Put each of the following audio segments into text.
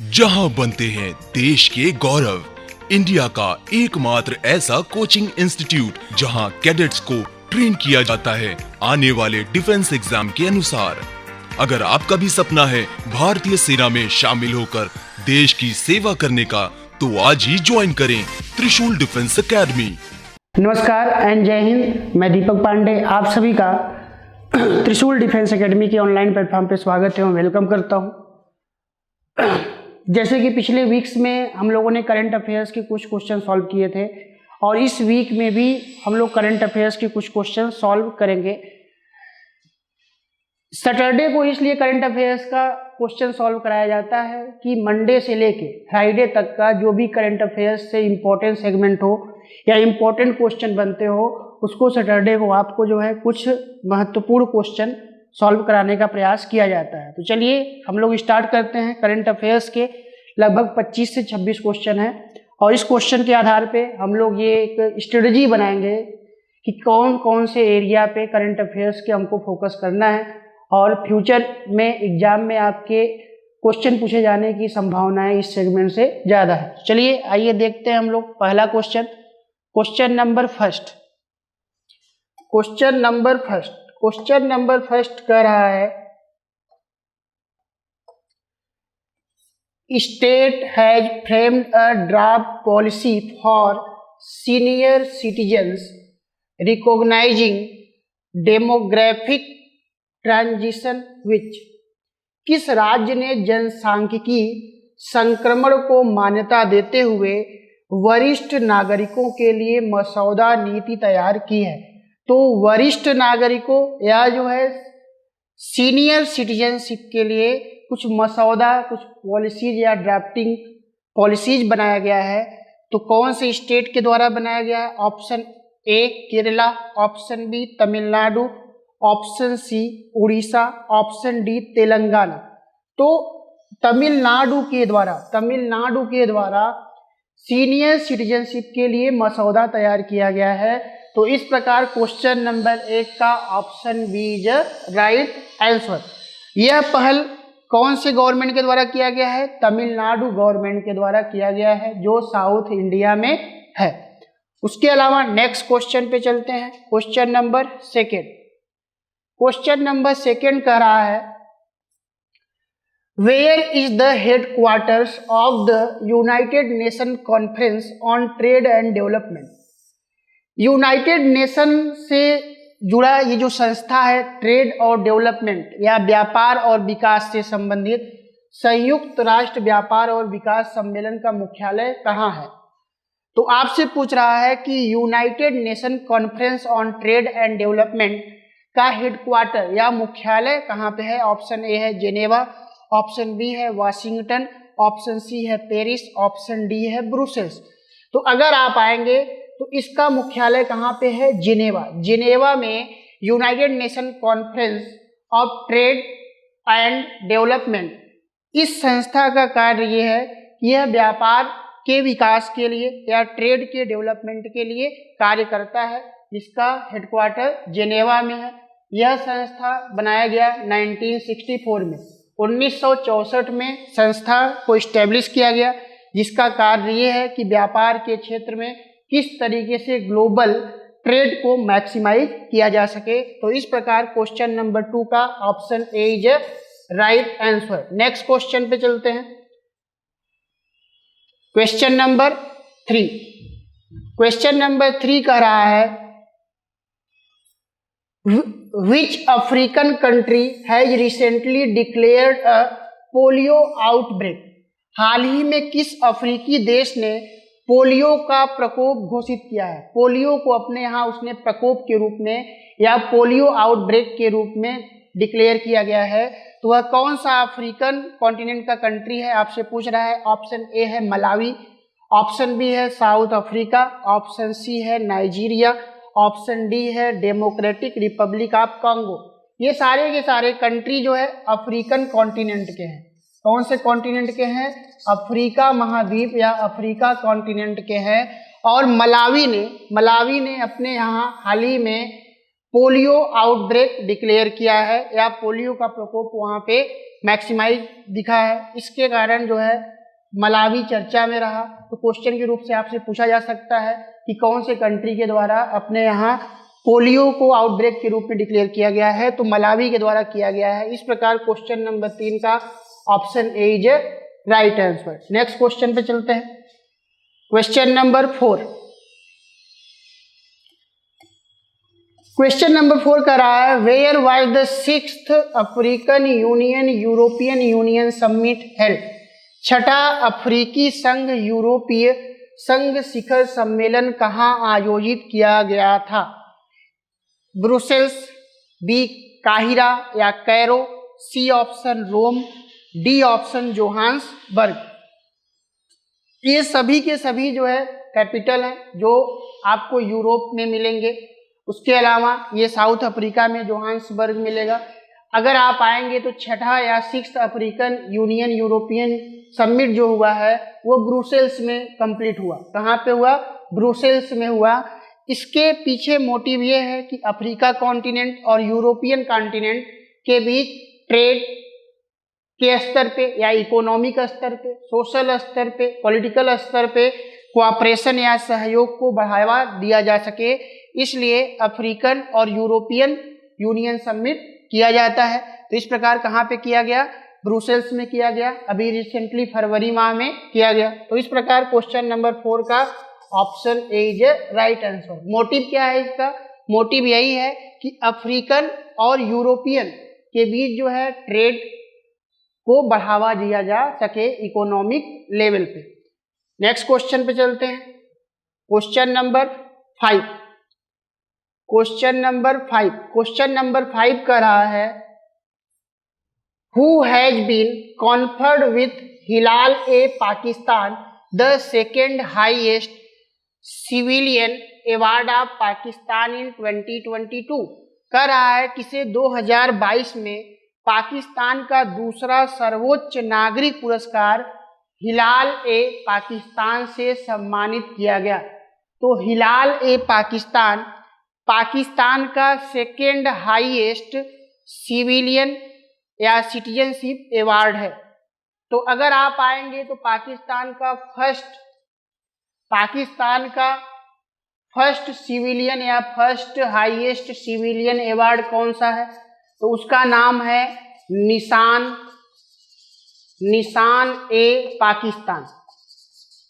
जहां बनते हैं देश के गौरव, इंडिया का एकमात्र ऐसा कोचिंग इंस्टीट्यूट जहां कैडेट्स को ट्रेन किया जाता है आने वाले डिफेंस एग्जाम के अनुसार। अगर आपका भी सपना है भारतीय सेना में शामिल होकर देश की सेवा करने का, तो आज ही ज्वाइन करें त्रिशूल डिफेंस एकेडमी। नमस्कार एंड जय हिंद। मैं दीपक पांडे आप सभी का त्रिशूल डिफेंस एकेडमी के ऑनलाइन प्लेटफॉर्म पे स्वागत है और वेलकम करता हूं। जैसे कि पिछले वीक्स में हम लोगों ने करंट अफेयर्स के कुछ क्वेश्चन सॉल्व किए थे और इस वीक में भी हम लोग करंट अफेयर्स के कुछ क्वेश्चन सॉल्व करेंगे। सैटरडे को इसलिए करंट अफेयर्स का क्वेश्चन सॉल्व कराया जाता है कि मंडे से लेके फ्राइडे तक का जो भी करंट अफेयर्स से इम्पोर्टेंट सेगमेंट हो या इम्पोर्टेंट क्वेश्चन बनते हो, उसको सैटरडे को आपको जो है कुछ महत्वपूर्ण क्वेश्चन सॉल्व कराने का प्रयास किया जाता है। तो चलिए हम लोग स्टार्ट करते हैं। करंट अफेयर्स के लगभग 25 से 26 क्वेश्चन हैं और इस क्वेश्चन के आधार पे हम लोग ये एक स्ट्रेटजी बनाएंगे कि कौन कौन से एरिया पे करंट अफेयर्स के हमको फोकस करना है और फ्यूचर में एग्जाम में आपके क्वेश्चन पूछे जाने की संभावनाएं इस सेगमेंट से ज़्यादा है। चलिए आइए देखते हैं हम लोग पहला क्वेश्चन। क्वेश्चन नंबर फर्स्ट कह रहा है, state has framed a draft policy for senior citizens recognising demographic transition which. किस राज्य ने जनसांख्यिकी संक्रमण को मान्यता देते हुए वरिष्ठ नागरिकों के लिए मसौदा नीति तैयार की है? तो वरिष्ठ नागरिकों या जो है सीनियर सिटीजनशिप के लिए कुछ मसौदा, कुछ पॉलिसीज या ड्राफ्टिंग पॉलिसीज बनाया गया है। तो कौन से स्टेट के द्वारा बनाया गया है? Option A Kerala, option B Tamil Nadu, option C Orissa, option D Telangana. तो तमिलनाडु के द्वारा सीनियर सिटीजनशिप के लिए मसौदा तैयार किया गया है। तो इस प्रकार क्वेश्चन नंबर 1 का option B is right answer. यह पहल कौन से गवर्नमेंट के द्वारा किया गया है? तमिलनाडु गवर्नमेंट के द्वारा किया गया है जो साउथ इंडिया में है। उसके अलावा नेक्स्ट क्वेश्चन पे चलते हैं। क्वेश्चन नंबर सेकेंड कह रहा है, where is the headquarters of the United Nation conference on trade and development. United Nation से जुड़ा ये जो संस्था है ट्रेड और डेवलपमेंट या व्यापार और विकास से संबंधित संयुक्त राष्ट्र व्यापार और विकास सम्मेलन का मुख्यालय कहाँ है? तो आपसे पूछ रहा है कि United Nation conference on trade and development का हेडक्वार्टर या मुख्यालय कहाँ पे है? ऑप्शन ए है जेनेवा, ऑप्शन बी है वाशिंगटन, ऑप्शन सी है पेरिस, ऑप्शन डी है ब्रुसेल्स। तो अगर आप आएंगे तो इसका मुख्यालय कहाँ पे है? जिनेवा में United Nation conference of trade and development, इस संस्था का कार्य ये है कि यह व्यापार के विकास के लिए या ट्रेड के डेवलपमेंट के लिए कार्य करता है, जिसका हेडक्वार्टर जिनेवा में है। यह संस्था बनाया गया 1964 में। 1964 में संस्था को इस्टेब्लिश किया गया, जिसका कार्य ये है कि व्यापार के क्षेत्र में किस तरीके से ग्लोबल ट्रेड को मैक्सिमाइज किया जा सके। तो इस प्रकार क्वेश्चन नंबर 2 का option A is right answer. Next question पे चलते हैं। क्वेश्चन नंबर 3 कह रहा है, which African country has recently declared a polio outbreak. हाल ही में किस अफ्रीकी देश ने पोलियो का प्रकोप घोषित किया है? पोलियो को अपने यहाँ उसने प्रकोप के रूप में या पोलियो आउटब्रेक के रूप में डिक्लेयर किया गया है। तो वह कौन सा अफ्रीकन कॉन्टिनेंट का कंट्री है आपसे पूछ रहा है। ऑप्शन ए है मलावी, ऑप्शन बी है साउथ अफ्रीका, ऑप्शन सी है नाइजीरिया, ऑप्शन डी है डेमोक्रेटिक रिपब्लिक ऑफ कांगो। ये सारे के सारे कंट्री जो है अफ्रीकन कॉन्टिनेंट के हैं। कौन से कॉन्टिनेंट के हैं? अफ्रीका महाद्वीप या अफ्रीका कॉन्टिनेंट के हैं। और मलावी ने अपने यहाँ हाल ही में पोलियो आउटब्रेक डिक्लेयर किया है या पोलियो का प्रकोप वहाँ पे मैक्सिमाइज दिखा है। इसके कारण जो है मलावी चर्चा में रहा। तो क्वेश्चन के रूप से आपसे पूछा जा सकता है कि कौन से कंट्री के द्वारा अपने यहाँ पोलियो को आउटब्रेक के रूप में डिक्लेयर किया गया है, तो मलावी के द्वारा किया गया है। इस प्रकार क्वेश्चन नंबर 3 का option A is right answer. Next question पे चलते हैं। Question number 4। क्वेश्चन नंबर 4 का रहा है where was the 6th African Union European Union summit held. छठा अफ्रीकी संघ यूरोपीय संघ शिखर सम्मेलन कहाँ आयोजित किया गया था? ब्रुसेल्स, बी काहिरा या कैरो, सी ऑप्शन रोम, डी ऑप्शन जोहान्सबर्ग। ये सभी के सभी जो है कैपिटल हैं जो आपको यूरोप में मिलेंगे। उसके अलावा ये साउथ अफ्रीका में जोहान्सबर्ग मिलेगा। अगर आप आएंगे तो छठा या 6th African Union European summit जो हुआ है वो ब्रुसेल्स में कंप्लीट हुआ। कहाँ पे हुआ? ब्रुसेल्स में हुआ। इसके पीछे मोटिव ये है कि अफ्रीका कॉन्टिनेंट और यूरोपियन कॉन्टिनेंट के बीच ट्रेड के स्तर पे या इकोनॉमिक स्तर पे, सोशल स्तर पे, पॉलिटिकल स्तर पे कोऑपरेशन या सहयोग को बढ़ावा दिया जा सके, इसलिए अफ्रीकन और यूरोपियन यूनियन समिट किया जाता है। तो इस प्रकार कहाँ पे किया गया? ब्रुसेल्स में किया गया। अभी रिसेंटली फरवरी माह में किया गया। तो इस प्रकार क्वेश्चन नंबर 4 का option A is right answer. Motive क्या है इसका? मोटिव यही है कि अफ्रीकन और यूरोपियन के बीच जो है ट्रेड को बढ़ावा दिया जा सके इकोनॉमिक लेवल पे। नेक्स्ट क्वेश्चन पे चलते हैं। Question number 5। क्वेश्चन नंबर 5 का रहा है Who has been conferred with Hilal A Pakistan the second highest civilian award of Pakistan in 2022? कह रहा है किसे 2022 में पाकिस्तान का दूसरा सर्वोच्च नागरिक पुरस्कार हिलाल ए पाकिस्तान से सम्मानित किया गया। तो हिलाल ए पाकिस्तान पाकिस्तान का सेकेंड हाईएस्ट सिविलियन या सिटीजनशिप अवार्ड है। तो अगर आप आएंगे तो पाकिस्तान का फर्स्ट सिविलियन या फर्स्ट हाईएस्ट सिविलियन अवार्ड कौन सा है? तो उसका नाम है निशान ए पाकिस्तान।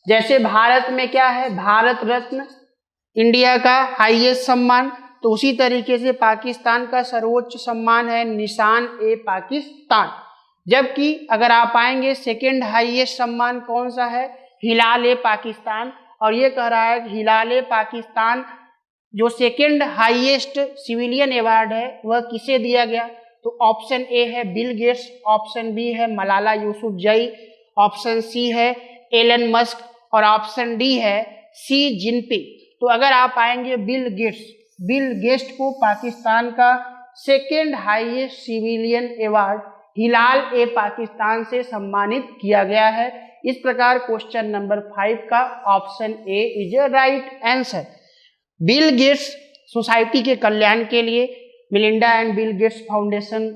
जैसे भारत में क्या है? भारत रत्न इंडिया का हाईएस्ट सम्मान, तो उसी तरीके से पाकिस्तान का सर्वोच्च सम्मान है निशान ए पाकिस्तान। जबकि अगर आप आएंगे सेकेंड हाईएस्ट सम्मान कौन सा है? हिलाल ए पाकिस्तान। और ये कह रहा है कि हिलाल ए पाकिस्तान जो सेकेंड हाईएस्ट सिविलियन अवार्ड है वह किसे दिया गया? तो ऑप्शन ए है बिल गेट्स, ऑप्शन बी है मलाला यूसुफजई, ऑप्शन सी है एलन मस्क और ऑप्शन डी है सी जिनपिंग। तो अगर आप आएंगे बिल गेट्स को पाकिस्तान का सेकेंड हाईएस्ट सिविलियन अवार्ड हिलाल ए पाकिस्तान से सम्मानित किया गया है। इस प्रकार क्वेश्चन नंबर 5 का option A is right answer. Bill Gates society के कल्याण के लिए Melinda and Bill Gates foundation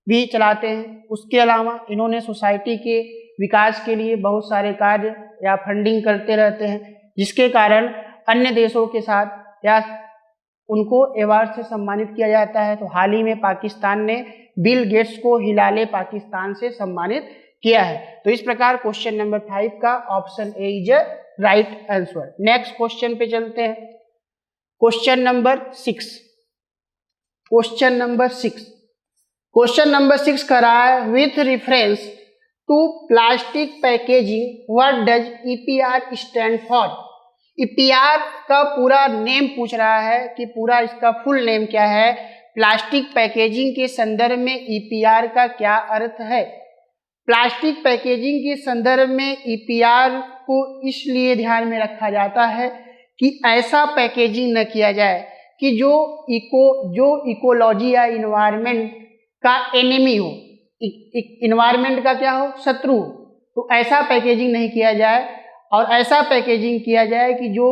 भी चलाते हैं। उसके अलावा इन्होंने सोसाइटी के विकास के लिए बहुत सारे कार्य या फंडिंग करते रहते हैं, जिसके कारण अन्य देशों के साथ या उनको अवार्ड से सम्मानित किया जाता है। तो हाल ही में पाकिस्तान ने बिल गेट्स को हिलाल पाकिस्तान से सम्मानित किया है। तो इस प्रकार क्वेश्चन नंबर 5 का option A is right answer. Next question पे चलते हैं। क्वेश्चन नंबर 6 कर रहा है with reference to plastic packaging what does EPR stand for. EPR का पूरा नेम पूछ रहा है कि पूरा इसका फुल नेम क्या है। प्लास्टिक पैकेजिंग के संदर्भ में ईपीआर का क्या अर्थ है? प्लास्टिक पैकेजिंग के संदर्भ में ईपीआर को इसलिए ध्यान में रखा जाता है कि ऐसा पैकेजिंग न किया जाए कि जो इकोलॉजी या इन्वायरमेंट का एनिमी हो, इन्वायरमेंट का क्या हो? शत्रु हो। तो ऐसा पैकेजिंग नहीं किया जाए और ऐसा पैकेजिंग किया जाए कि जो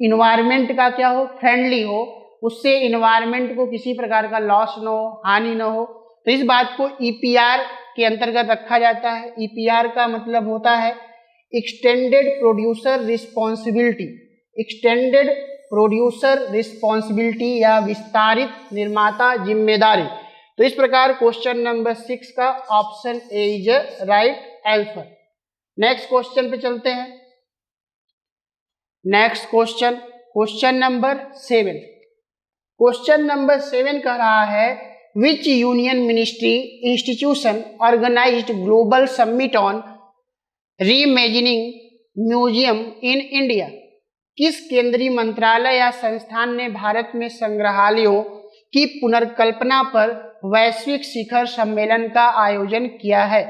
इन्वायरमेंट का क्या हो? फ्रेंडली हो उससे इन्वायरमेंट को किसी प्रकार का लॉस न हो, हानि न हो, तो इस बात को ईपीआर के अंतर्गत रखा जाता है। ईपीआर का मतलब होता है extended producer responsibility, extended producer responsibility या विस्तारित निर्माता जिम्मेदारी। तो इस प्रकार क्वेश्चन नंबर 6 का option A is right answer. Next question पे चलते हैं। Next question, question number 7। Question number 7 कह रहा है which union ministry institution organized global summit on reimagining museum in India. किस केंद्रीय मंत्रालय या संस्थान ने भारत में संग्रहालयों की पुनर्कल्पना पर वैश्विक शिखर सम्मेलन का आयोजन किया है।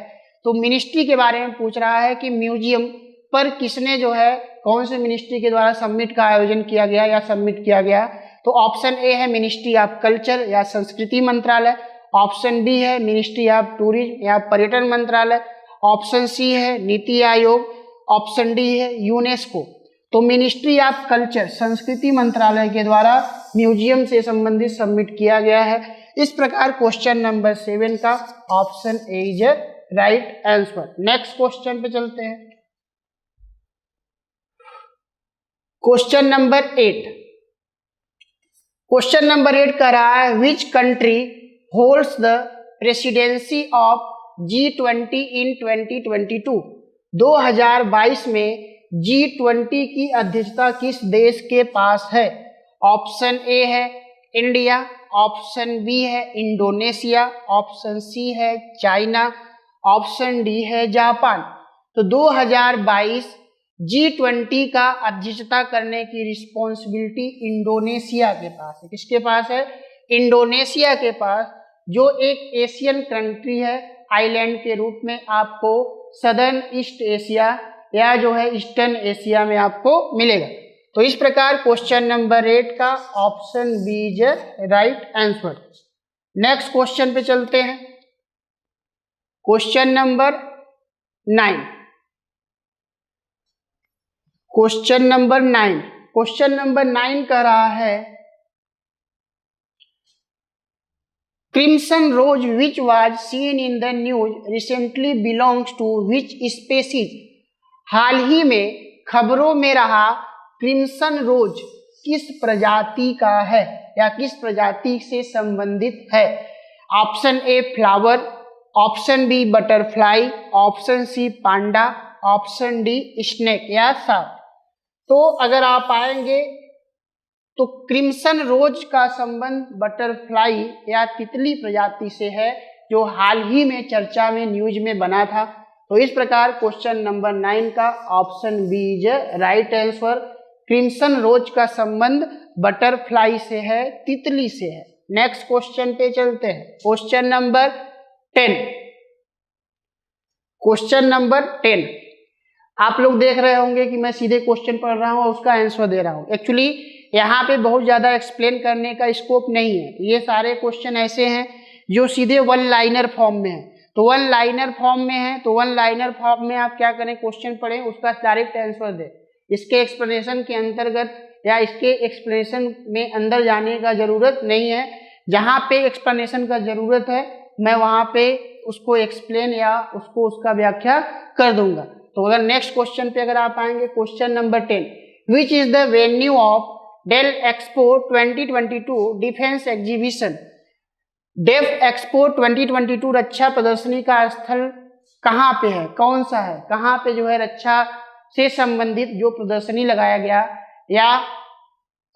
तो मिनिस्ट्री के बारे में पूछ रहा है कि म्यूजियम पर किसने जो है कौन से मिनिस्ट्री के द्वारा समिट का आयोजन किया गया या सबमिट किया गया। तो ऑप्शन ए है मिनिस्ट्री ऑफ कल्चर या संस्कृति मंत्रालय, ऑप्शन बी है मिनिस्ट्री ऑफ टूरिज्म या पर्यटन मंत्रालय, ऑप्शन सी है नीति आयोग, ऑप्शन डी है यूनेस्को। तो मिनिस्ट्री ऑफ कल्चर संस्कृति मंत्रालय के द्वारा म्यूजियम से संबंधित सबमिट किया गया है। इस प्रकार क्वेश्चन नंबर 7 का option A is right answer. Next question पे चलते हैं। Question number 8। क्वेश्चन नंबर 8 कह रहा है which country holds the presidency of G20 इन 2022। 2022 में G20 की अध्यक्षता किस देश के पास है। ऑप्शन ए है इंडिया, ऑप्शन बी है इंडोनेशिया, ऑप्शन सी है चाइना, ऑप्शन डी है जापान। तो 2022 G20 का अध्यक्षता करने की रिस्पॉन्सिबिलिटी इंडोनेशिया के पास है। किसके पास है? इंडोनेशिया के पास, जो एक एशियन कंट्री है, आइलैंड के रूप में आपको सदर्न ईस्ट एशिया या जो है ईस्टर्न एशिया में आपको मिलेगा। तो इस प्रकार क्वेश्चन नंबर 8 का option B is right answer. Next question पे चलते हैं। Question number 9। Question number 9। Question number 9 कह रहा है crimson rose which was seen in the news recently belongs to which species. हाल ही में खबरों में रहा क्रिम्सन रोज किस प्रजाति का है या किस प्रजाति से संबंधित है। Option A flower, option B butterfly, option C panda, option D snake या सांप। तो अगर आप आएंगे तो क्रिम्सन रोज का संबंध बटरफ्लाई या तितली प्रजाति से है, जो हाल ही में चर्चा में न्यूज में बना था। तो इस प्रकार क्वेश्चन नंबर 9 का option B is right answer. Crimson rose का संबंध बटरफ्लाई से है, तितली से है। नेक्स्ट क्वेश्चन पे चलते हैं। Question number 10। क्वेश्चन नंबर 10 आप लोग देख रहे होंगे कि मैं सीधे क्वेश्चन पढ़ रहा हूँ और उसका आंसर दे रहा हूँ। एक्चुअली यहाँ पे बहुत ज़्यादा एक्सप्लेन करने का स्कोप नहीं है। ये सारे क्वेश्चन ऐसे हैं जो सीधे वन लाइनर फॉर्म में है। तो वन लाइनर फॉर्म में है तो वन लाइनर फॉर्म में आप क्या करें, क्वेश्चन पढ़ें, उसका डायरेक्ट आंसर दें। इसके एक्सप्लेनेशन के अंतर्गत या इसके एक्सप्लेनेशन में अंदर जाने का ज़रूरत नहीं है। जहाँ पे एक्सप्लेनेशन का ज़रूरत है मैं वहाँ पे उसको एक्सप्लेन या उसको उसका व्याख्या कर दूंगा। तो अगर नेक्स्ट क्वेश्चन पे अगर आप आएंगे, question number 10, which is the venue of Def Expo 2022 defence exhibition. Def Expo 2022 रक्षा प्रदर्शनी का स्थल कहाँ पे है, कौन सा है, कहाँ पे जो है रक्षा से संबंधित जो प्रदर्शनी लगाया गया या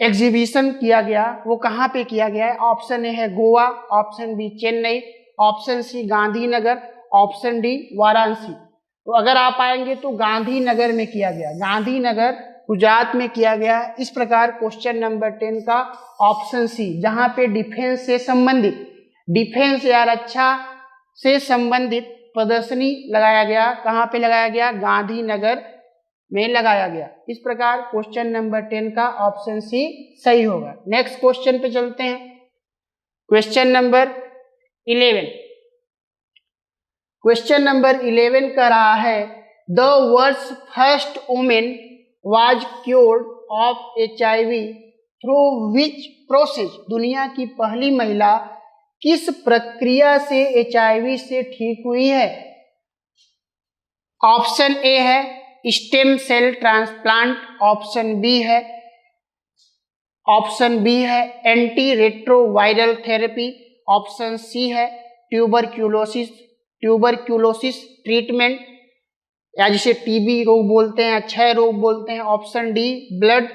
एग्जीबिशन किया गया वो कहाँ पे किया गया है। ऑप्शन ए है Goa, option B Chennai, option C Gandhinagar, option D Varanasi. तो अगर आप आएंगे तो गांधीनगर में किया गया, गांधीनगर गुजरात में किया गया। इस प्रकार क्वेश्चन नंबर 10 का ऑप्शन सी, जहां पे डिफेंस से संबंधित, डिफेंस या रक्षा से संबंधित प्रदर्शनी लगाया गया, कहां पे लगाया गया, गांधीनगर में लगाया गया। इस प्रकार क्वेश्चन नंबर 10 का ऑप्शन सी सही होगा। नेक्स्ट क्वेश्चन पे चलते हैं। Question number 11। क्वेश्चन नंबर 11 का रहा है the world's first women was cured of HIV through which process दुनिया की पहली महिला किस प्रक्रिया से HIV से ठीक हुई है? ऑप्शन ए है stem cell transplant, option B है anti retroviral therapy, option C है ट्यूबरक्यूलोसिस ट्रीटमेंट या जिसे टीबी रोग बोलते हैं, क्षय रोग बोलते हैं, ऑप्शन डी ब्लड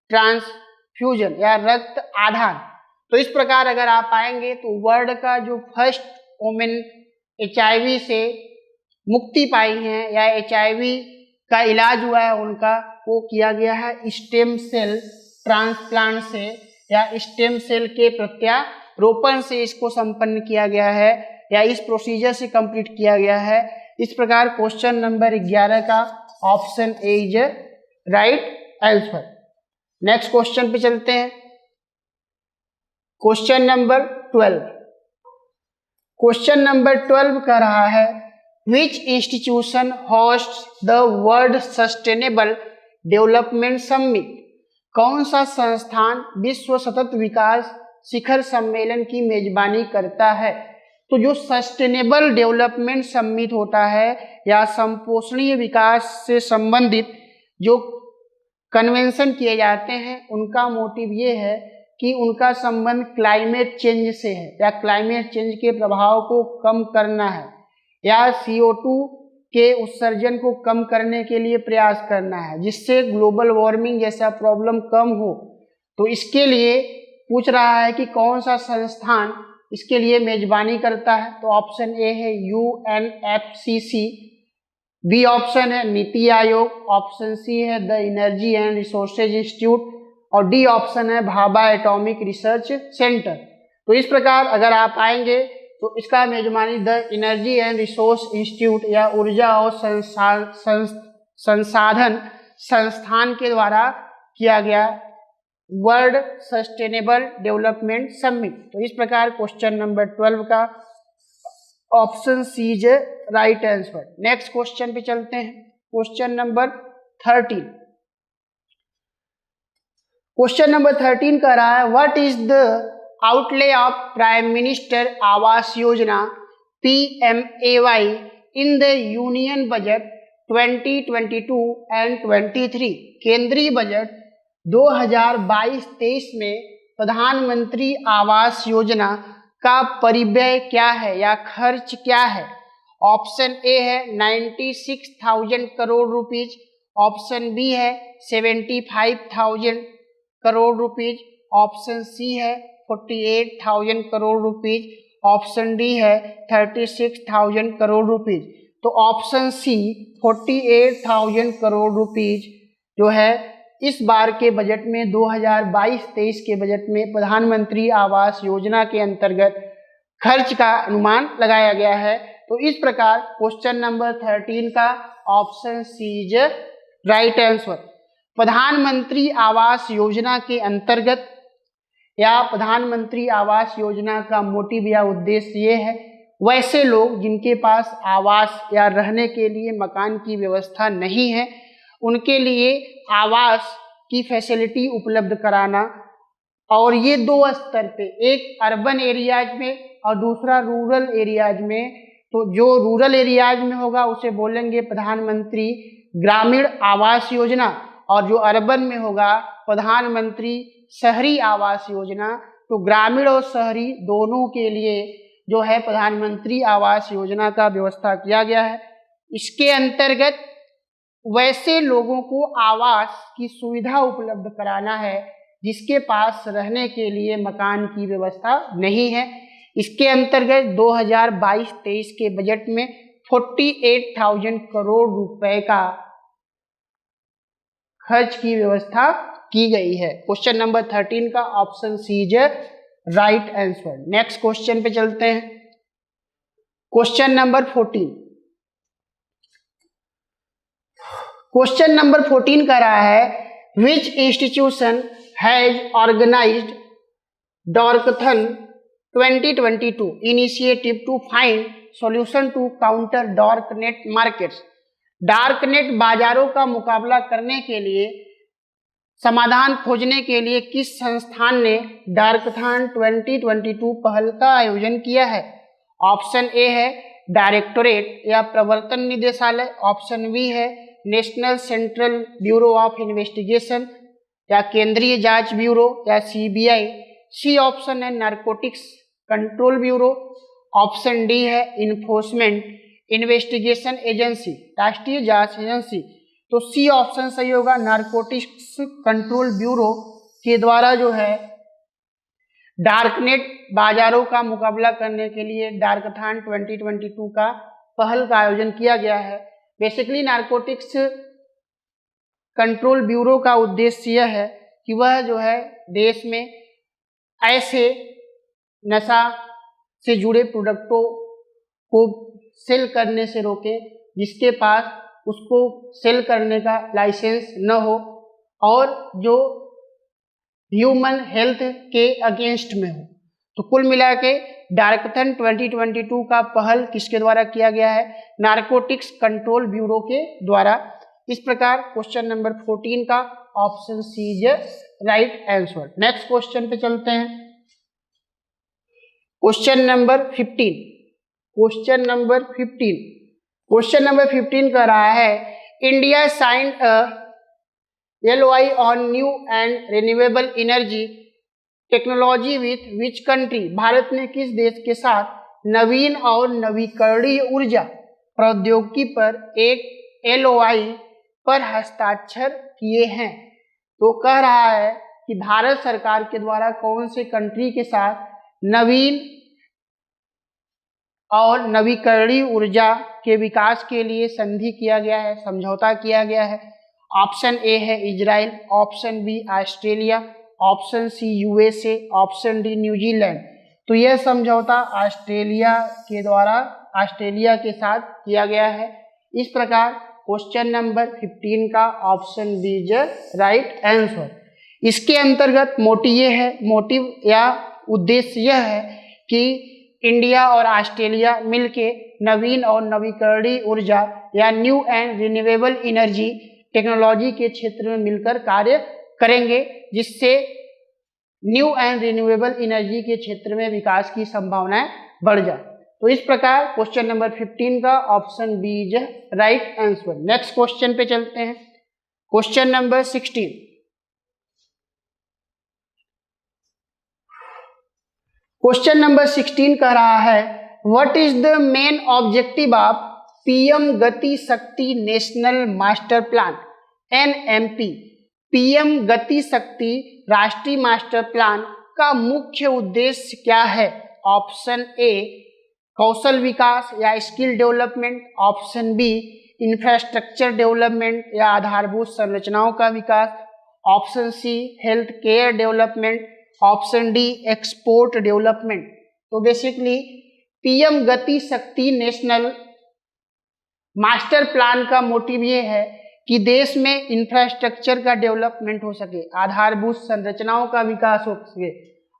ट्रांसफ्यूजन या रक्त आधान। तो इस प्रकार अगर आप आएंगे तो वर्ल्ड का जो फर्स्ट वोमेन HIV से मुक्ति पाई हैं या HIV का इलाज हुआ है उनका, वो किया गया है स्टेम सेल ट्रांसप्लांट से या स्टेम सेल के प्रत्यारोपण से इसको संपन्न किया गया है या इस प्रोसीजर से कंप्लीट किया गया है। इस प्रकार क्वेश्चन नंबर 11 का option A is right answer. Next question पे चलते हैं। Question number 12। क्वेश्चन नंबर 12 का रहा है which institution hosts the world sustainable development summit? कौन सा संस्थान विश्व सतत विकास शिखर सम्मेलन की मेजबानी करता है? तो जो सस्टेनेबल डेवलपमेंट समिट होता है या संपोषणीय विकास से संबंधित जो कन्वेंशन किए जाते हैं उनका मोटिव ये है कि उनका संबंध क्लाइमेट चेंज से है या क्लाइमेट चेंज के प्रभाव को कम करना है या CO2 के उत्सर्जन को कम करने के लिए प्रयास करना है जिससे ग्लोबल वार्मिंग जैसा प्रॉब्लम कम हो। तो इसके लिए पूछ रहा है कि कौन सा संस्थान इसके लिए मेजबानी करता है। तो ऑप्शन ए है UNFCCC, बी ऑप्शन है नीति आयोग, ऑप्शन सी है the energy and resources institute और डी ऑप्शन है भाभा एटॉमिक रिसर्च सेंटर। तो इस प्रकार अगर आप आएंगे तो इसका मेजबानी the energy and resource institute या ऊर्जा और संसाधन संस्थान के द्वारा किया गया वर्ल्ड सस्टेनेबल डेवलपमेंट समिट। तो इस प्रकार क्वेश्चन नंबर 12 का option C is right answer. Next question पे चलते हैं। Question number 13। क्वेश्चन नंबर 13 का रहा है what is the outlay of prime minister Awas Yojana PMAY in the union budget 2022 and 23? केंद्रीय बजट 2022-23 में प्रधानमंत्री आवास योजना का परिव्यय क्या है या खर्च क्या है? ऑप्शन ए है 96,000 करोड़ रुपीज, ऑप्शन बी है 75,000 करोड़ रुपीज, ऑप्शन सी है 48,000 करोड़ रुपीज, ऑप्शन डी है 36,000 करोड़ रुपीज। तो ऑप्शन सी 48,000 करोड़ रुपीज जो है इस बार के बजट में 2022-23 के बजट में प्रधानमंत्री आवास योजना के अंतर्गत खर्च का अनुमान लगाया गया है। तो इस प्रकार क्वेश्चन नंबर 13 का option C is right answer. Pradhan Mantri Awas योजना के अंतर्गत या प्रधानमंत्री आवास योजना का मोटिव या उद्देश्य ये है वैसे लोग जिनके पास आवास या रहने के लिए मकान की व्यवस्था नहीं है उनके लिए आवास की फैसिलिटी उपलब्ध कराना, और ये दो स्तर पे, एक अर्बन एरियाज में और दूसरा रूरल एरियाज में। तो जो रूरल एरियाज में होगा उसे बोलेंगे प्रधानमंत्री ग्रामीण आवास योजना और जो अर्बन में होगा प्रधानमंत्री शहरी आवास योजना। तो ग्रामीण और शहरी दोनों के लिए जो है प्रधानमंत्री आवास योजना का व्यवस्था किया गया है। इसके अंतर्गत वैसे लोगों को आवास की सुविधा उपलब्ध कराना है जिसके पास रहने के लिए मकान की व्यवस्था नहीं है। इसके अंतर्गत 2022-23 के बजट में 48,000 करोड़ रुपए का खर्च की व्यवस्था की गई है। क्वेश्चन नंबर 13 का option C is right answer. Next question पे चलते हैं। Question number 14। क्वेश्चन नंबर 14 का रहा है which institution has organised Darkathon 2022 initiative to find solution to counter dark net markets. Dark net बाजारों का मुकाबला करने के लिए समाधान खोजने के लिए किस संस्थान ने डार्कथॉन 2022 पहल का आयोजन किया है? ऑप्शन ए है डायरेक्टोरेट या प्रवर्तन निदेशालय, ऑप्शन बी है national central bureau of investigation या केंद्रीय जांच ब्यूरो या सीबीआई, सी ऑप्शन है narcotics control bureau, option D है इन्फोर्समेंट इन्वेस्टिगेशन एजेंसी राष्ट्रीय जांच एजेंसी। तो सी ऑप्शन सही होगा, नारकोटिक्स कंट्रोल ब्यूरो के द्वारा जो है डार्कनेट बाजारों का मुकाबला करने के लिए डार्कथॉन 2022 का पहल का आयोजन किया गया है। बेसिकली नारकोटिक्स कंट्रोल ब्यूरो का उद्देश्य यह है कि वह जो है देश में ऐसे नशा से जुड़े प्रोडक्टों को सेल करने से रोके जिसके पास उसको सेल करने का लाइसेंस न हो और जो ह्यूमन हेल्थ के अगेंस्ट में हो। तो कुल मिला के डार्कथॉन 2022 का पहल किसके द्वारा किया गया है? नारकोटिक्स कंट्रोल ब्यूरो के द्वारा। इस प्रकार क्वेश्चन नंबर 14 का option C is right answer. Next question पे चलते हैं। क्वेश्चन नंबर 15 कह रहा है India signed a LOI on new and renewable energy technology with which country? Bharat ने किस देश के साथ नवीन और नवीकरणीय ऊर्जा प्रौद्योगिकी पर एक LOI पर हस्ताक्षर किए हैं? तो कह रहा है कि भारत सरकार के द्वारा कौन से कंट्री के साथ नवीन और नवीकरणीय ऊर्जा के विकास के लिए संधि किया गया है, समझौता किया गया है? ऑप्शन ए है Israel, option B Australia, option C USA, option D New Zealand. तो यह समझौता ऑस्ट्रेलिया के साथ किया गया है। इस प्रकार क्वेश्चन नंबर 15 का option B is right answer. इसके अंतर्गत मोटिव या उद्देश्य यह है कि इंडिया और ऑस्ट्रेलिया मिलके नवीन और नवीकरणीय ऊर्जा या new and renewable energy technology के क्षेत्र में मिलकर कार्य करेंगे, जिससे न्यू एंड रिन्यूएबल एनर्जी के क्षेत्र में विकास की संभावनाएं बढ़ जाए। तो इस प्रकार क्वेश्चन नंबर 15 का option B is right answer. Next question पे चलते हैं। क्वेश्चन नंबर 16 कह रहा है what is the main objective of PM Gati Shakti national master plan NMP? PM Gati Shakti राष्ट्रीय मास्टर प्लान का मुख्य उद्देश्य क्या है? ऑप्शन ए कौशल विकास या skill development, option B infrastructure development या आधारभूत संरचनाओं का विकास, option C health care development, option D export development. तो basically PM Gati Shakti national master plan का मोटिव ये है कि देश में इंफ्रास्ट्रक्चर का डेवलपमेंट हो सके, आधारभूत संरचनाओं का विकास हो सके।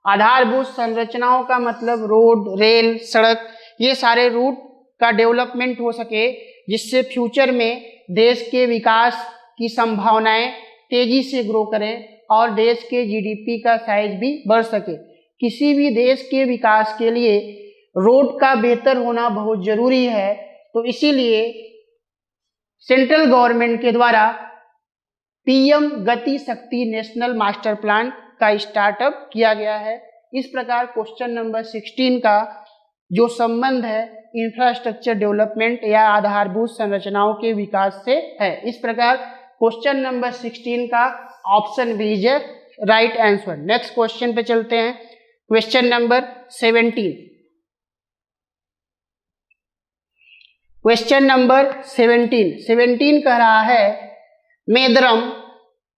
आधारभूत संरचनाओं का मतलब रोड, रेल, सड़क, ये सारे रूट का डेवलपमेंट हो सके, जिससे फ्यूचर में देश के विकास की संभावनाएं तेजी से ग्रो करें और देश के जीडीपी का साइज भी बढ़ सके। किसी भी देश के विकास के लिए रोड का बेहतर होना बहुत जरूरी है। तो इसीलिए सेंट्रल गवर्नमेंट के द्वारा PM Gati Shakti national master plan का स्टार्टअप किया गया है। इस प्रकार क्वेश्चन नंबर 16 का जो संबंध है इंफ्रास्ट्रक्चर डेवलपमेंट या आधारभूत संरचनाओं के विकास से है। इस प्रकार क्वेश्चन नंबर 16 का option B is right answer. Next question पे चलते हैं। क्वेश्चन नंबर 17 कह रहा है Medaram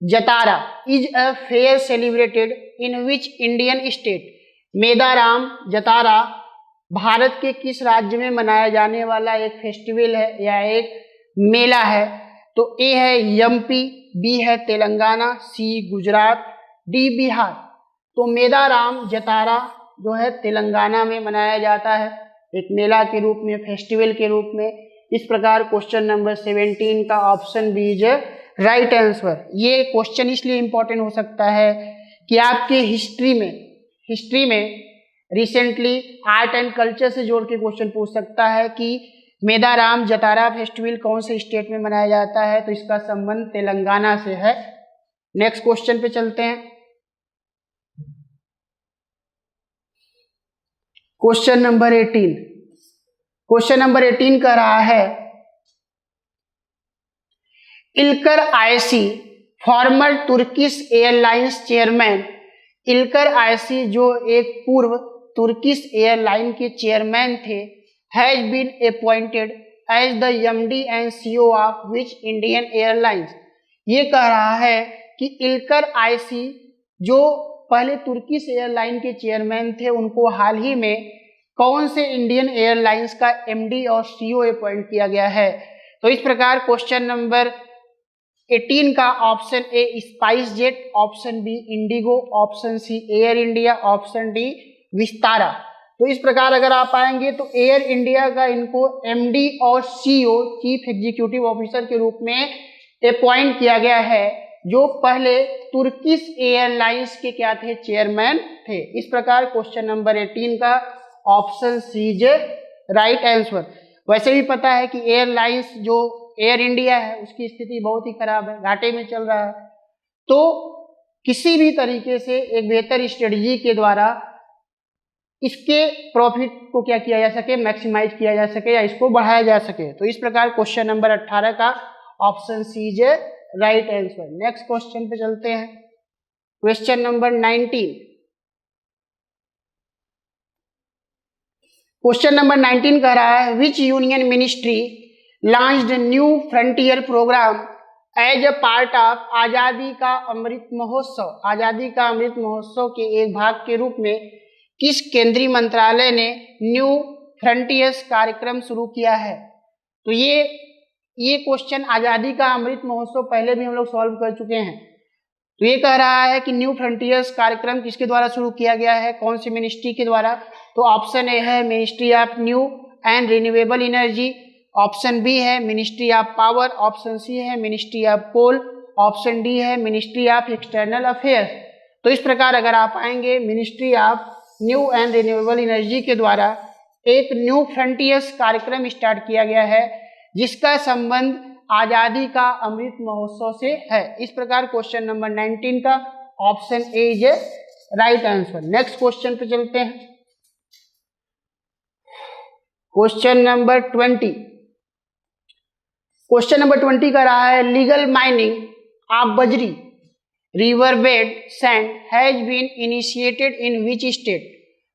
Jatara is a fair celebrated in which Indian state? Medaram Jatara Bharat के किस राज्य में मनाया जाने वाला एक फेस्टिवल है या एक मेला है? तो ए है एमपी, बी है तेलंगाना, सी गुजरात, डी बिहार। तो मेदाराम जतारा जो है तेलंगाना में मनाया जाता है एक मेला के रूप में, फेस्टिवल के रूप में। इस प्रकार क्वेश्चन नंबर 17 का option B is right answer. ये क्वेश्चन इसलिए इंपॉर्टेंट हो सकता है कि आपके हिस्ट्री में रिसेंटली आर्ट एंड कल्चर से जोड़ के क्वेश्चन पूछ सकता है कि मेदाराम जतारा फेस्टिवल कौन से स्टेट में मनाया जाता है, तो इसका संबंध तेलंगाना से है। नेक्स्ट क्वेश्चन पे चलते हैं। क्वेश्चन नंबर 18 कह रहा है Ilker Ayci former Turkish Airlines chairman, Ilker Ayci जो एक पूर्व तुर्किश एयरलाइन के चेयरमैन थे, has been appointed as the MD and CEO of which Indian airlines. ये कह रहा है कि इल्कर आयसी जो पहले तुर्किश एयरलाइन के चेयरमैन थे, उनको हाल ही में कौन से इंडियन एयरलाइंस का एमडी और सीईओ अपॉइंट किया गया है। तो इस प्रकार क्वेश्चन नंबर 18 का option A Spice Jet, option B IndiGo, option C Air India, option D Vistara. तो इस प्रकार अगर आप आएंगे तो एयर इंडिया का इनको एमडी और सीईओ चीफ एग्जीक्यूटिव ऑफिसर के रूप में अपॉइंट किया गया है, जो पहले तुर्किश एयरलाइंस के क्या थे, चेयरमैन थे। इस प्रकार क्वेश्चन नंबर 18 का option C is right answer. वैसे भी पता है कि एयरलाइंस जो एयर इंडिया है उसकी स्थिति बहुत ही खराब है, घाटे में चल रहा है। तो किसी भी तरीके से एक बेहतर स्ट्रेटजी के द्वारा इसके प्रॉफिट को क्या किया जा सके, मैक्सिमाइज किया जा सके या इसको बढ़ाया जा सके। तो इस प्रकार क्वेश्चन नंबर 18 का option C is right answer. Next question पे चलते हैं। Question number 19। क्वेश्चन नंबर 19 कह रहा है which union ministry launched new frontier programme as a part of Azadi Ka Amrit Mahotsav. आजादी का अमृत महोत्सव के एक भाग के रूप में किस केंद्रीय मंत्रालय ने न्यू फ्रंटियर्स कार्यक्रम शुरू किया है। तो ये क्वेश्चन आजादी का अमृत महोत्सव पहले भी हम लोग सॉल्व कर चुके हैं। तो ये कह रहा है कि न्यू फ्रंटियर्स कार्यक्रम किसके द्वारा शुरू किया गया है, कौन सी मिनिस्ट्री के द्वारा। तो ऑप्शन ए है ministry of new and renewable energy, option B है ministry of power, option C है ministry of coal, option D है मिनिस्ट्री ऑफ एक्सटर्नल अफेयर्स। तो इस प्रकार अगर आप आएंगे ministry of new and renewable energy के द्वारा एक न्यू फ्रंटियर्स कार्यक्रम स्टार्ट किया गया है, जिसका संबंध आजादी का अमृत महोत्सव से है। इस प्रकार क्वेश्चन नंबर 19 का option A is right answer. Next question पे चलते हैं। Question number 20। क्वेश्चन नंबर 20 का रहा है legal mining of bajri river bed sand has been initiated in which state.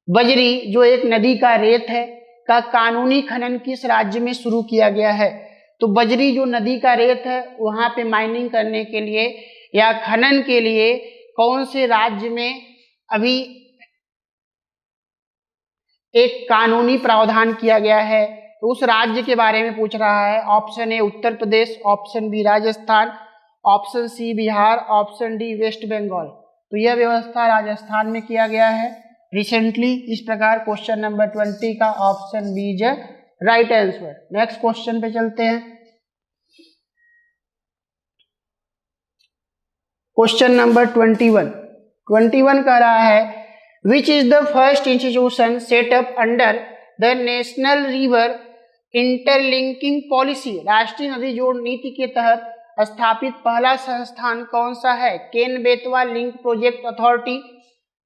बजरी जो एक नदी का रेत है का कानूनी खनन किस राज्य में शुरू किया गया है। तो बजरी जो नदी का रेत है वहां पे माइनिंग करने के लिए या खनन के लिए कौन से राज्य में अभी एक कानूनी प्रावधान किया गया है, तो उस राज्य के बारे में पूछ रहा है। Option A Uttar Pradesh, option B Rajasthan, option C Bihar, option D West Bengal. तो यह व्यवस्था राजस्थान में किया गया है रिसेंटली। इस प्रकार क्वेश्चन नंबर 20 का option B is right answer. Next question पे चलते हैं। क्वेश्चन नंबर 21 कह रहा है which is the first institution set up under the national river interlinking policy. राष्ट्रीय नदी जोड़ नीति के तहत स्थापित पहला संस्थान कौन सा है। Ken Betwa link project authority,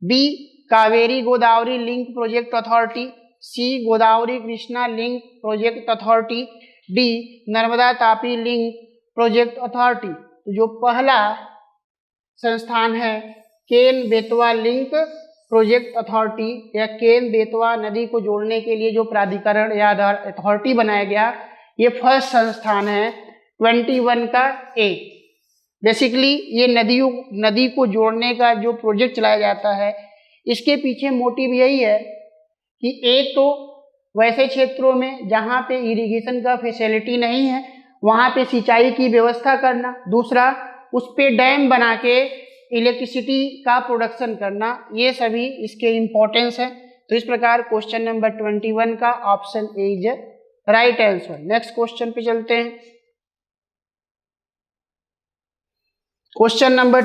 B Kaveri Godavari link project authority, C Godavari Krishna link project authority, D Narmada Tapi link project authority. तो जो पहला संस्थान है Ken Betwa link project authority या केन बेतवा नदी को जोड़ने के लिए जो प्राधिकरण या अथॉरिटी बनाया गया, ये फर्स्ट संस्थान है 21 का ए। बेसिकली ये नदी को जोड़ने का जो प्रोजेक्ट चलाया जाता है, इसके पीछे मोटिव यही है कि एक तो वैसे क्षेत्रों में जहाँ पे इरिगेशन का फैसिलिटी नहीं है वहाँ पे सिंचाई की व्यवस्था करना, दूसरा उस पे डैम बना के इलेक्ट्रिसिटी का प्रोडक्शन करना, ये सभी इसके इम्पोर्टेंस है। तो इस प्रकार क्वेश्चन नंबर 21 का option A is right answer. Next question पे चलते हैं। क्वेश्चन नंबर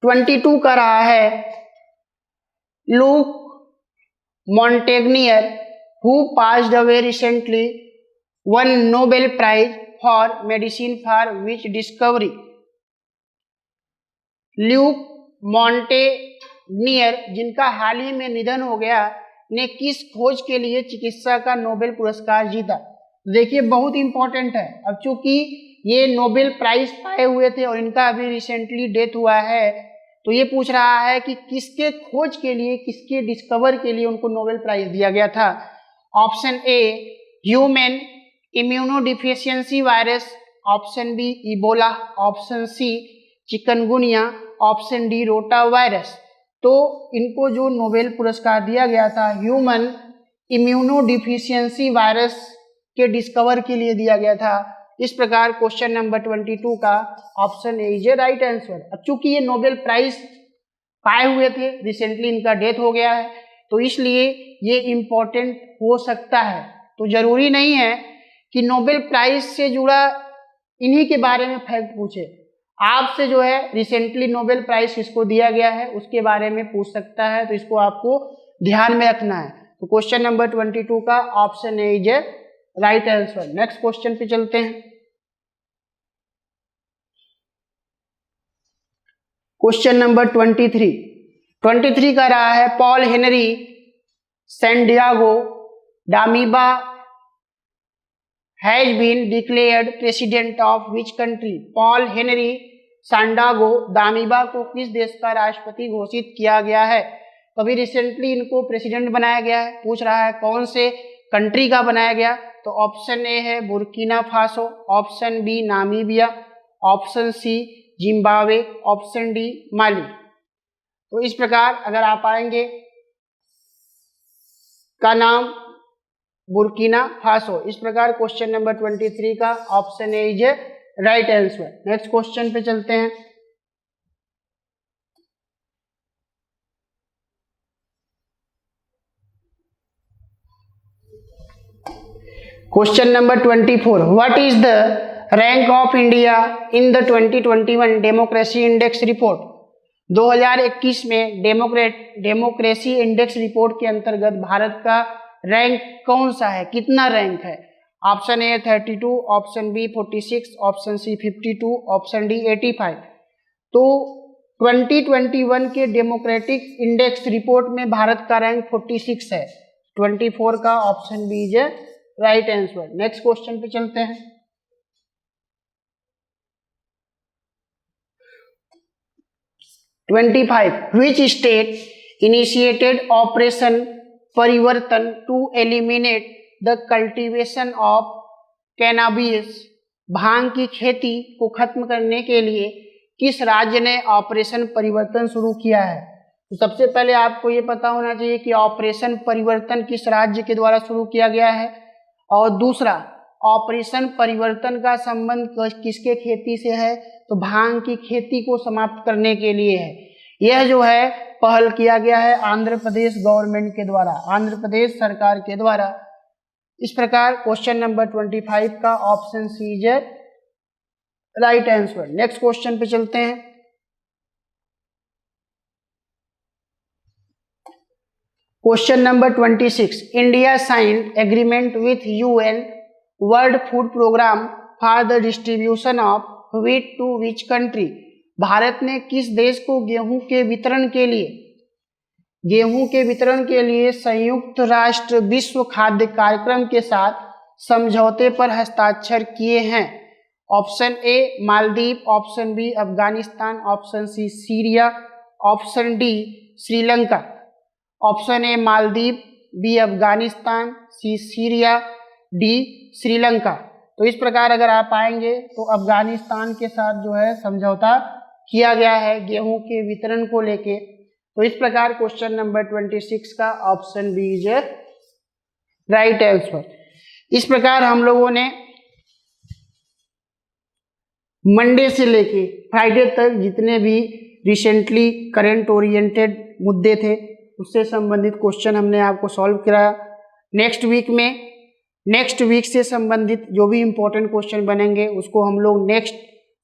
22 का रहा है Luc Montagnier who passed away recently won Nobel prize for medicine for which discovery. Luc Montagnier जिनका हाल ही में निधन हो गया ने किस खोज के लिए चिकित्सा का नोबेल पुरस्कार जीता। देखिए बहुत इंपॉर्टेंट है, अब चूंकि ये नोबेल प्राइज पाए हुए थे और इनका अभी रिसेंटली डेथ हुआ है, तो ये पूछ रहा है कि किसके खोज के लिए, किसके डिस्कवर के लिए उनको नोबेल प्राइज दिया गया था। Option A human immunodeficiency virus, option B Ebola, option C chikungunya, option D rota virus. तो इनको जो नोबेल पुरस्कार दिया गया था ह्यूमन इम्यूनोडिफिशियंसी वायरस के डिस्कवर के लिए दिया गया था। इस प्रकार क्वेश्चन नंबर 22 का option A is A right answer. अब चूंकि ये नोबेल प्राइज पाए हुए थे, रिसेंटली इनका डेथ हो गया है, तो इसलिए ये इम्पोर्टेंट हो सकता है। तो जरूरी नहीं है कि नोबेल प्राइज से जुड़ा इन्हीं के बारे में फैक्ट पूछे, आपसे जो है रिसेंटली नोबेल प्राइज किसको दिया गया है उसके बारे में पूछ सकता है, तो इसको आपको ध्यान में रखना है। तो क्वेश्चन नंबर 22 का option A is A right answer. Next question पे चलते हैं। क्वेश्चन नंबर 23 का रहा है Paul Henri Sandaogo Damiba has been declared president of which country. Paul Henri Sandaogo Damiba को किस देश का राष्ट्रपति घोषित किया गया है। तो अभी रिसेंटली इनको प्रेसिडेंट बनाया गया है, पूछ रहा है कौन से कंट्री का बनाया गया। तो ऑप्शन ए है Burkina Faso, option B Namibia, option C Zimbabwe, option D Mali. तो इस प्रकार अगर आप आएंगे का नाम बुर्किना फासो। इस प्रकार क्वेश्चन नंबर 23 का option A is right answer. Next question पे चलते हैं। Question number 24 what is the rank of India in the 2021 democracy index report. 2021 में डेमोक्रेसी इंडेक्स रिपोर्ट के अंतर्गत भारत का रैंक कौन सा है, कितना रैंक है। Option A 32, option B 46, option C 52, option D 85। तो 2021 के डेमोक्रेटिक इंडेक्स रिपोर्ट में भारत का रैंक 46 है। 24 का option B is right answer. Next question पे चलते हैं। Which state initiated Operation परिवर्तन to eliminate the cultivation of cannabis। भांग की खेती को खत्म करने के लिए किस राज्य ने ऑपरेशन परिवर्तन शुरू किया है। तो सबसे पहले आपको ये पता होना चाहिए कि ऑपरेशन परिवर्तन किस राज्य के द्वारा शुरू किया गया है, और दूसरा ऑपरेशन परिवर्तन का संबंध किसके खेती से है, तो भांग की खेती को समाप्त करने के लिए है। यह जो है पहल किया गया है आंध्र प्रदेश गवर्नमेंट के द्वारा, आंध्र प्रदेश सरकार के द्वारा। इस प्रकार क्वेश्चन नंबर 25 का option C is right answer. Next question पे चलते हैं। Question number 26 India signed agreement with UN World Food Programme for the distribution of wheat to which country. Bharat ने किस देश को गेहूं के वितरण के लिए संयुक्त राष्ट्र विश्व खाद्य कार्यक्रम के साथ समझौते पर हस्ताक्षर किए हैं। Option A Maldives, option B Afghanistan, option C Syria, option D Sri Lanka. Option A Maldives, B Afghanistan, C Syria, D Sri Lanka. तो इस प्रकार अगर आप आएंगे तो अफगानिस्तान के साथ जो है समझौता किया गया है गेहूं के वितरण को लेके। तो इस प्रकार क्वेश्चन नंबर 26 का option B is right answer. इस प्रकार हम लोगों ने मंडे से लेके फ्राइडे तक जितने भी रिसेंटली करंट ओरिएंटेड मुद्दे थे उससे संबंधित क्वेश्चन हमने आपको सॉल्व कराया। नेक्स्ट वीक से संबंधित जो भी इम्पोर्टेंट क्वेश्चन बनेंगे उसको हम लोग नेक्स्ट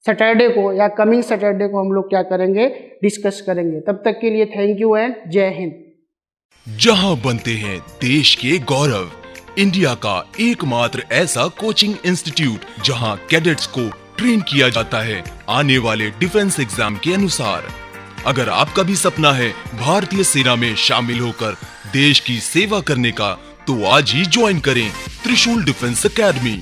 सैटरडे को या कमिंग सैटरडे को हम लोग क्या करेंगे, डिस्कस करेंगे। तब तक के लिए थैंक यू एंड जय हिंद। जहां बनते हैं देश के गौरव, इंडिया का एकमात्र ऐसा कोचिंग इंस्टीट्यूट जहां कैडेट्स को ट्रेन किया जाता है आने वाले डिफेंस एग्जाम के अनुसार। अगर आपका भी सपना है भारतीय सेना में शामिल होकर देश की सेवा करने का, तो आज ही ज्वाइन करें त्रिशूल डिफेंस एकेडमी।